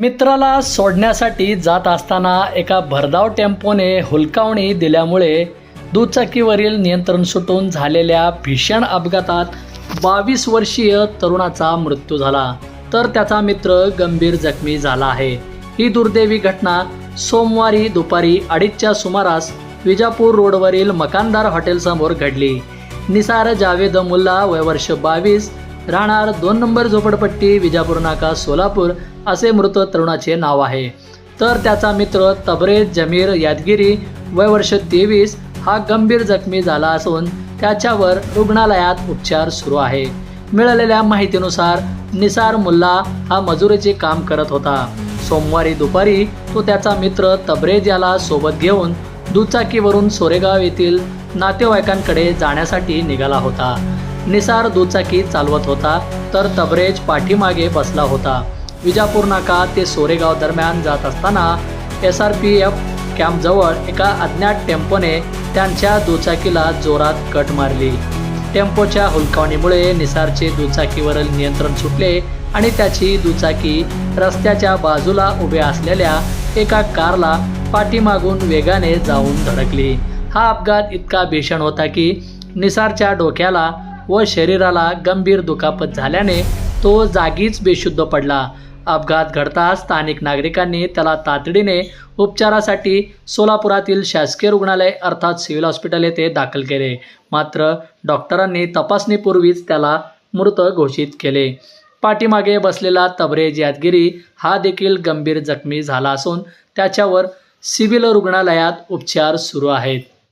मित्राला सोडण्यासाठी जात असताना एका भरधाव टेम्पोने हुलकावणी दिल्यामुळे दुचाकीवरील नियंत्रण सुटून झालेल्या भीषण अपघातात 22 वर्षीय तरुणाचा मृत्यू झाला, तर त्याचा मित्र गंभीर जखमी झाला आहे। ही दुर्दैवी घटना सोमवारी दुपारी 2:30च्या सुमारास विजापूर रोडवरील मकानदार हॉटेलसमोर घडली। निसार जावेद मुल्ला, वय वर्ष 22, राहणार 2 नंबर झोपडपट्टी, विजापूर नाका, सोलापूर असे मृत तरुणाचे नाव आहे। तर त्याचा मित्र तबरेज जमीर यादगिरी, वय वर्ष 23, हा गंभीर जखमी झाला असून त्याच्यावर रुग्णालयात उपचार सुरू आहे। मिळालेल्या माहितीनुसार निसार मुल्ला हा मजुरीचे काम करत होता। सोमवारी दुपारी तो त्याचा मित्र तबरेज याला सोबत घेऊन दुचाकीवरून सोरेगाव येथील नातेवाईकांकडे जाण्यासाठी निघाला होता। निसार दुचाकी चालवत होता, तर तबरेज पाठीमागे बसला होता। विजापूर नाका ते सोरेगाव दरम्यान जात असताना SRPF कॅम्पजवळ एका अज्ञात टेम्पोने त्यांच्या दुचाकीला जोरात कट मारली। टेम्पोच्या हुलकावणीमुळे निसारचे दुचाकीवरील नियंत्रण सुटले आणि त्याची दुचाकी रस्त्याच्या बाजूला उभ्या असलेल्या एका कारला पाठीमागून वेगाने जाऊन धडकली। हा अपघात इतका भीषण होता की निसारच्या डोक्याला व शरीराला गंभीर दुखापत झाल्याने तो जागीच बेशुद्ध पडला। अपघात घडताच स्थानिक नागरिकांनी त्याला तातडीने उपचारासाठी सोलापुरातील शासकीय रुग्णालय अर्थात सिव्हिल हॉस्पिटल येथे दाखल केले, मात्र डॉक्टरांनी तपासणीपूर्वीच त्याला मृत घोषित केले। पाठीमागे बसलेला तबरेज यादगिरी हा देखील गंभीर जखमी झाला असून त्याच्यावर सिव्हिल रुग्णालयात उपचार सुरू आहेत।